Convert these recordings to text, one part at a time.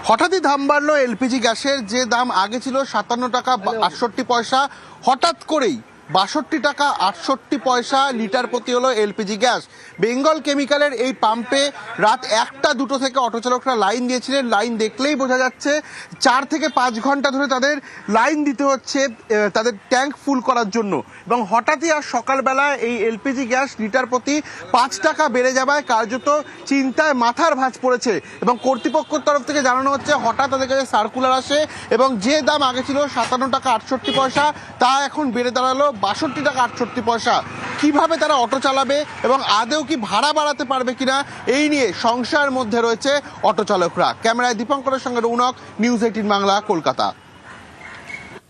হঠাৎই দাম বাড়লো এলপিজি গ্যাসের। যে দাম আগে ছিল 57 টাকা 68 পয়সা, হঠাৎ করেই 62 টাকা 68 পয়সা লিটার প্রতি হলো এলপিজি গ্যাস। বেঙ্গল কেমিক্যালের এই পাম্পে রাত 1টা-2টো থেকে অটো চালকরা লাইন দিয়েছিলেন। লাইন দেখলেই বোঝা যাচ্ছে 4 থেকে 5 ঘন্টা ধরে তাদের লাইন দিতে হচ্ছে তাদের ট্যাঙ্ক ফুল করার জন্য। এবং হঠাৎই আর সকালবেলা এই এলপিজি গ্যাস লিটার প্রতি 5 টাকা বেড়ে যাওয়ায় কার্যত চিন্তায় মাথার ভাঁজ পড়েছে। এবং কর্তৃপক্ষের তরফ থেকে জানানো হচ্ছে হঠাৎ তাদের কাছে সার্কুলার আসে এবং যে দাম আগে ছিল 57 টাকা 68 পয়সা তা এখন বেড়ে দাঁড়ালো 62 টাকা 68 পয়সা। কিভাবে তারা অটো চালাবে এবং আদেও কি ভাড়া বাড়াতে পারবে কিনা এই নিয়ে সংশয়ের মধ্যে রয়েছে অটো চালকরা। ক্যামেরায় দীপঙ্করের সঙ্গে রৌনক, নিউজ 18 বাংলা, কলকাতা।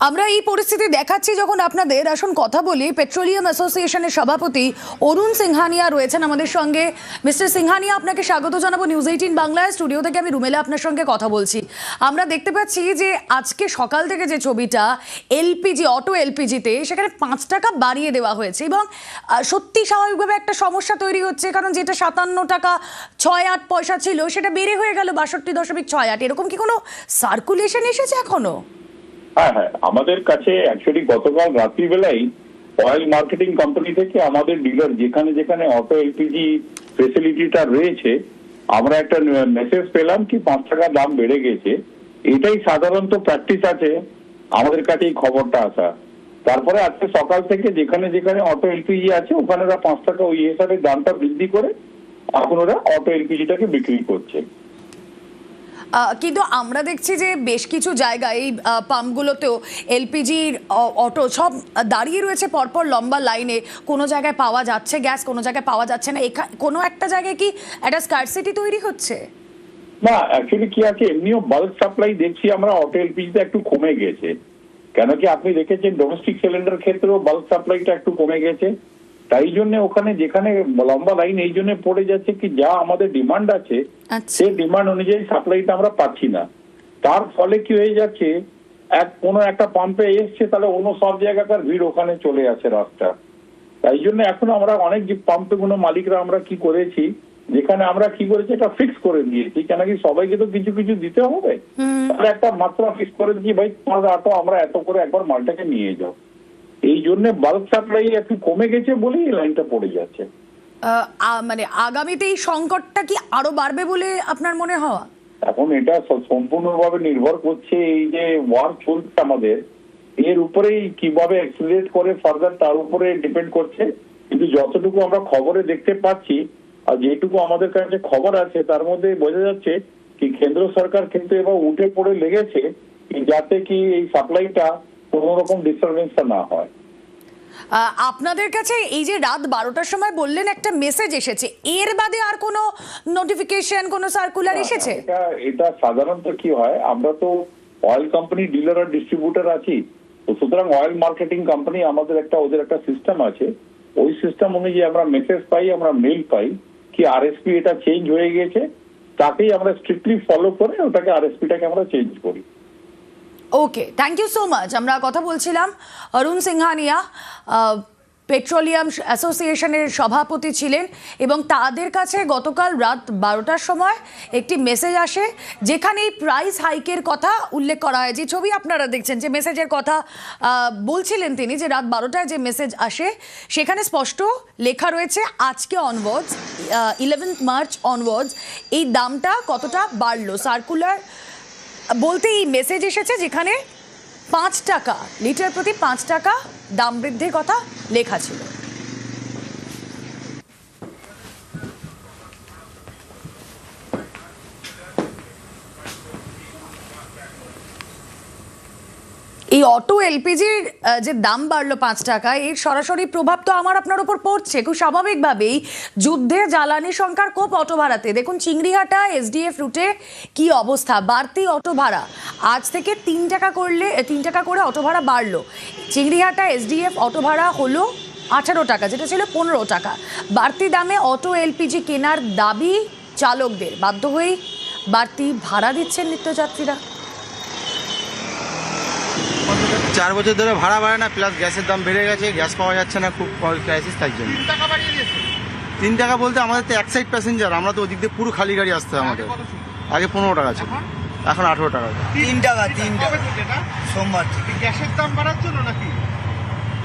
আমরা এই পরিস্থিতি দেখাচ্ছি যখন আপনাদের। আসুন কথা বলি, পেট্রোলিয়াম অ্যাসোসিয়েশনের সভাপতি অরুণ সিংহানিয়া রয়েছেন আমাদের সঙ্গে। মিস্টার সিংহানিয়া, আপনাকে স্বাগত জানাবো নিউজ 18 বাংলায়। স্টুডিও থেকে আমি রুমেলা আপনার সঙ্গে কথা বলছি। আমরা দেখতে পাচ্ছি যে আজকে সকাল থেকে যে ছবিটা এলপিজি, অটো এলপিজিতে সেখানে 5 টাকা বাড়িয়ে দেওয়া হয়েছে এবং সত্যি স্বাভাবিকভাবে একটা সমস্যা তৈরি হচ্ছে, কারণ যেটা 57 টাকা 68 পয়সা ছিল সেটা বেড়ে হয়ে গেল 62.68। এরকম কি কোনো সার্কুলেশন এসেছে এখনো? হ্যাঁ, আমাদের কাছে অ্যাকচুয়ালি গতকাল রাত্রিবেলায় অয়েল মার্কেটিং কোম্পানি থেকে আমাদের ডিলার যেখানে যেখানে অটো এলপিজি ফেসিলিটিটা রয়েছে, আমরা একটা মেসেজ পেলাম কি 5 টাকা দাম বেড়ে গেছে। এটাই সাধারণত প্র্যাকটিস আছে আমাদের কাছে এই খবরটা আসা। তারপরে আজকে সকাল থেকে যেখানে যেখানে অটো এলপিজি আছে ওখানে ওরা 5 টাকা ওই হিসাবে দামটা বৃদ্ধি করে এখন ওরা অটো এলপিজিটাকে বিক্রি করছে। কিন্তু আমরা দেখছি যে বেশ কিছু জায়গায় এই পাম্পগুলোতেও এলপিজির অটো সব দাঁড়িয়ে রয়েছে পরপর লম্বা লাইনে। কোনো জায়গায় পাওয়া যাচ্ছে গ্যাস, কোনো জায়গায় পাওয়া যাচ্ছে না। কোনো একটা জায়গায় কি একটা স্কারসিটি তৈরি হচ্ছে? না, অ্যাকচুয়ালি কি আছে, এমনিও বাল্ক সাপ্লাই দেখছি আমরা অটো এলপিজিতে একটু কমে গেছে। কেন কি আপনি দেখেছেন ডোমেস্টিক সিলিন্ডার ক্ষেত্রেও বাল্ক সাপ্লাইটা একটু কমে গেছে। তাই জন্য ওখানে যেখানে লম্বা লাইন এই জন্য পড়ে যাচ্ছে কি যা আমাদের ডিমান্ড আছে সেই ডিমান্ড অনুযায়ী সাপ্লাইটা আমরা পাচ্ছি না। তার ফলে কি হয়ে যাচ্ছে, কোনো একটা পাম্পে এসছে তাহলে অন্য সব জায়গাকার ভিড় ওখানে চলে আসে রাস্তা। তাই জন্য এখন আমরা অনেক যে পাম্পে কোনো মালিকরা আমরা কি করেছি, যেখানে আমরা কি করেছি একটা ফিক্স করে দিয়েছি, কেন কি সবাইকে তো কিছু কিছু দিতে হবে, তাহলে একটা মাত্রা ফিক্স করে দিয়েছি, ভাই তোমার অটো আমরা এত করে একবার মালটাকে নিয়ে যাও। এই জন্য বাল্ক সাপ্লাই একটু কমে গেছে বলেই এই লাইনটা পড়ে যাচ্ছে। মানে আগামীতে এই সংকটটা কি আরো বাড়বে বলে আপনার মনে হয়? এখন এটা সম্পূর্ণভাবে নির্ভর করছে এই যে ওয়ার চলছে আমাদের এর উপরেই কিভাবে অ্যাক্সিলারেট করে ফার্দার তার উপরে ডিপেন্ড করছে। কিন্তু যতটুকু আমরা খবরে দেখতে পাচ্ছি আর যেটুকু আমাদের কাছে খবর আছে তার মধ্যে বোঝা যাচ্ছে কি কেন্দ্র সরকার কিন্তু এবার উঠে পড়ে লেগেছে যাতে কি এই সাপ্লাইটা কোনো রকম ডিস্টারবেন্সটা না হয়। আপনাদের কাছে এই যে রাত 12টার সময় বললেন একটা মেসেজ এসেছে, এর বাদে আর কোনো নোটিফিকেশন, কোনো সার্কুলার এসেছে? এটা সাধারণত কি হয়, আমরা তো অয়েল কোম্পানি ডিলার আর ডিস্ট্রিবিউটর আছি, তো সুতরাং অয়েল মার্কেটিং কোম্পানি আমাদের ওদের একটা সিস্টেম আছে। ওই সিস্টেম অনুযায়ী আমরা মেসেজ পাই, আমরা মেইল পাই কি আরএসপি এটা চেঞ্জ হয়ে গেছে, তাকেই আমরা স্ট্রিক্টলি ফলো করে ওটাকে আরএসপিটাকে আমরা চেঞ্জ করি। ওকে, থ্যাংক ইউ সো মাচ। আমরা কথা বলছিলাম অরুণ সিংহানিয়া, পেট্রোলিয়াম অ্যাসোসিয়েশনের সভাপতি ছিলেন এবং তাদের কাছে গতকাল রাত 12টার সময় একটি মেসেজ আসে যেখানে এই প্রাইস হাইকের কথা উল্লেখ করা হয়। যে ছবি আপনারা দেখছেন, যে মেসেজের কথা বলছিলেন তিনি, যে রাত 12টায় যে মেসেজ আসে সেখানে স্পষ্ট লেখা রয়েছে আজকে অনওয়ার্ডস, 11 মার্চ অনওয়ার্ডস এই দামটা কতটা বাড়লো। সার্কুলার বলতে এই মেসেজ এসেছে যেখানে 5 টাকা লিটার প্রতি 5 টাকা দাম বৃদ্ধির কথা লেখা ছিল। এই অটো এলপিজির যে দাম বাড়লো 5 টাকা, এর সরাসরি প্রভাব তো আমার আপনার উপর পড়ছে খুব স্বাভাবিকভাবেই। যুদ্ধে জ্বালানি সংখ্যার কোপ অটো ভাড়াতে। দেখুন চিংড়িহাটা এসডিএফ রুটে কি অবস্থা। বাড়তি অটো ভাড়া আজ থেকে 3 টাকা করে অটো ভাড়া বাড়লো। চিংড়িহাটা এসডিএফ অটো ভাড়া হলো 18 টাকা, যেটা ছিল 15 টাকা। বাড়তি দামে অটো এলপিজি কেনার দাবি চালকদের, বাধ্য হয়েই বাড়তি ভাড়া দিচ্ছেন নিত্যযাত্রীরা। 4 বছর ধরে ভাড়া বাড়ে না, প্লাস গ্যাসের দাম বেড়ে গেছে, গ্যাস পাওয়া যাচ্ছে না, খুব ক্রাইসিস। তার জন্য 3 টাকা বলতে আমাদের তো এক সাইড প্যাসেঞ্জার, আমরা তো ওদিক দিয়ে পুরো খালি গাড়ি আসতে হয় আমাদের। আগে 15 টাকা ছিল, এখন 18 টাকা। 3 টাকা সোমবার থেকে গ্যাসের দাম বাড়ার জন্য নাকি?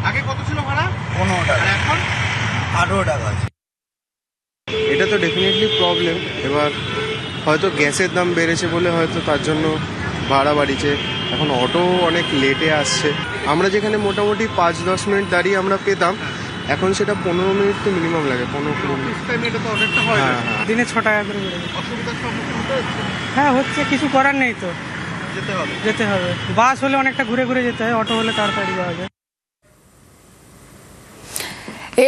আগে কত ছিল ভাড়া? 15 টাকা এখন 18 টাকা আছে। এটা তো ডেফিনেটলি প্রবলেম। এবার হয়তো গ্যাসের দাম বেড়েছে বলে হয়তো তার জন্য ভাড়া বাড়িছে। এখন অটো অনেক লেটে আসছে। আমরা যেখানে মোটামুটি 5-10 মিনিট দাঁড়িয়ে আমরা পেতাম, এখন সেটা 15 মিনিট তো মিনিমাম লাগে। 15 মিনিট। এটা তো অনেকটা হয় না। দিনে 6 টাকা করে বেড়ে গেছে। অসুবিধার সম্মুখীন হতে হচ্ছে? হ্যাঁ হচ্ছে, কিছু করার নেই তো, যেতে হবে। বাস হলে অনেকটা ঘুরে ঘুরে যেতে হয়, অটো হলে তাড়াতাড়ি যাওয়া যায়।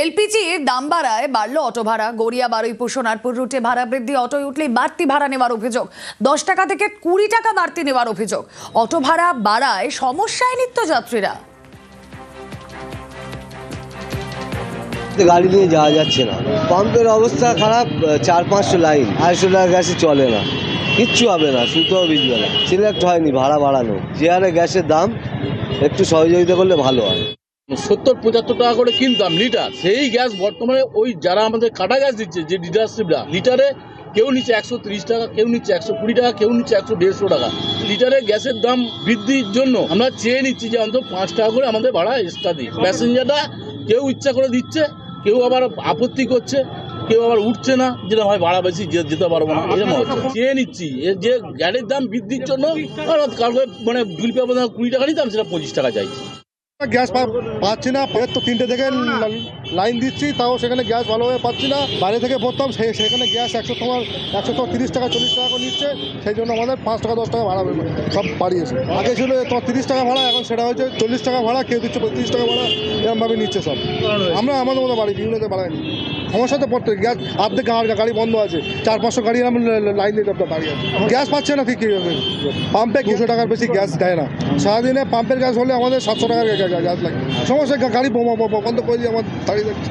এলপিজির দাম বাড়ায় বাড়লো অটো ভাড়া। গড়িয়া বারুইপুর সোনারপুর রুটে ভাড়া বৃদ্ধি, অটোয় উঠলেই বাড়তি ভাড়া নেওয়ার অভিযোগ। 10 টাকা থেকে 20 টাকা বাড়তি নেওয়ার অভিযোগ। অটো ভাড়া বাড়ায় সমস্যায় নিত্যযাত্রীরা। গাড়ি নিয়ে যাওয়া যাচ্ছে না, পাম্পের অবস্থা খারাপ, 400-500 লাইন, 250 টাকা গ্যাসে চলে না, কিচ্ছু হবে না, সুতোও ভিজবে না। সিলেক্ট হয়নি ভাড়া বাড়ানো, যে হারে গ্যাসের দাম একটু সহযোগিতা করলে ভালো হয়। 70-75 টাকা করে কিনতাম লিটার, সেই গ্যাস বর্তমানে ওই যারা আমাদের কাটা গ্যাস দিচ্ছে যে ডিলারশিপরা, লিটারে কেউ নিচ্ছে 130 টাকা, কেউ নিচ্ছে 120 টাকা, কেউ নিচ্ছে 150 টাকা। লিটারে গ্যাসের দাম বৃদ্ধির জন্য আমরা চেয়ে নিচ্ছি যে অন্তত 5 টাকা করে আমাদের ভাড়া এক্সট্রা দিই। প্যাসেঞ্জাররা কেউ ইচ্ছা করে দিচ্ছে, কেউ আবার আপত্তি করছে, কেউ আবার উঠছে না, যেটা হয় ভাড়া বেশি যেতে পারবো না, এরকম হচ্ছে। চেয়ে নিচ্ছি যে গ্যাসের দাম বৃদ্ধির জন্য কালকে মানে 20 টাকা নিতাম, সেটা 25 টাকা চাইছি। গ্যাস পাচ্ছি না, ফের তো 3টে থেকে লাইন দিচ্ছি, তাও সেখানে গ্যাস ভালোভাবে পাচ্ছি না। বাইরে থেকে পড়তাম, সেখানে গ্যাস 130 টাকা 40 টাকা করে নিচ্ছে, সেই জন্য আমাদের 5 টাকা 10 টাকা ভাড়া সব বাড়িয়েছে। আগে ছিল তোমার 30 টাকা ভাড়া, এখন সেটা হয়েছে 40 টাকা ভাড়া, কেউ দিচ্ছে 35 টাকা ভাড়া, এরকমভাবে নিচ্ছে সব। আমরা আমাদের মতো বাড়ি বিভিন্নতে বাড়াইনি, সমস্যাতে পড়তে গ্যাস অর্ধেক গাড়ি বন্ধ আছে, 400-500 গাড়ি আমরা লাইন দিতে দাঁড়িয়ে আছে, গ্যাস পাচ্ছে না। ঠিক পাম্পে 200 টাকার বেশি গ্যাস দেয় না, সারাদিনে পাম্পের গ্যাস হলে আমাদের 700 টাকার গ্যাস লাগে। সমস্যা গাড়ি বন্ধ করে দিয়ে আমার দাঁড়িয়ে যাচ্ছে।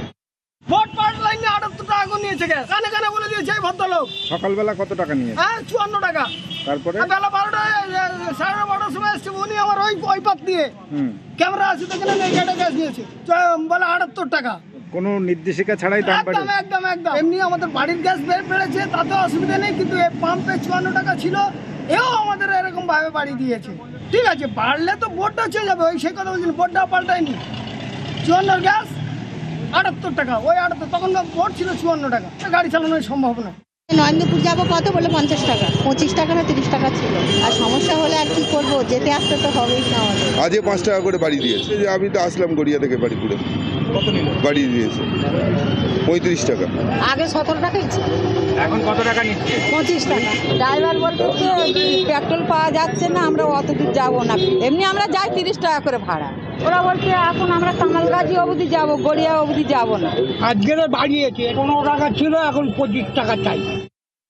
ভোট পার্ট লাইনে 78 টাকা করে নিয়েছে গ্যাস, কানে কানে বলে দিয়েছে এই ভদ্রলোক। সকালবেলা কত টাকা নিয়ে? হ্যাঁ 54 টাকা। তারপরে বেলা 12টায় 12:30 সময় এসছে উনি, আমার ওই পাত দিয়ে ক্যামেরা আছে তো কিনা এই গাড়ি গ্যাস নিয়েছে, বলে 78 টাকা। কোনো নির্দেশিকা ছাড়াই দাম বাড়ে? একদম এমনি আমাদের বাড়ির গ্যাস বেড়েছে, তাতে অসুবিধা নেই, কিন্তু এই পাম্পে 54 টাকা ছিল, এও আমাদের এরকম ভাবে বাড়ি দিয়েছে। ঠিক আছে, বাড়লে তো বোর্ডটা চলে যাবে, ওই সেই কথা বলছিল, বোর্ডটা পাল্টায়নি। 54 গ্যাস 78 টাকা, ওই 78, তখন বোর্ড ছিল 54 টাকা, গাড়ি চালানোর সম্ভব না। নরেন্দ্রপুর যাবো কত বলে 50 টাকা, 25 টাকা না 30 টাকা ছিল। আর সমস্যা হলে আর কি করবো, যেতে আসতে তো হবেই না আমাদের। আজকে 5 টাকা করে বাড়ি দিয়েছে। আমি তো আসলাম গড়িয়া থেকে বাড়িপুরে, বাড়ি দিয়েছে 35 টাকা। আগে 17 টাকাই ছিল, এখন কত টাকা নিচ্ছে? 25 টাকা। ড্রাইভার বলতে পেট্রোল পাওয়া যাচ্ছে না, আমরা অত দূর যাবো না, এমনি আমরা যাই 30 টাকা করে ভাড়া। ওরা বলছে এখন আমরা কামালগাছি অবধি যাবো, গড়িয়া অবধি যাবো না। আজকের বাড়িয়েছে, 15 টাকা ছিল, এখন 25 টাকা চাই।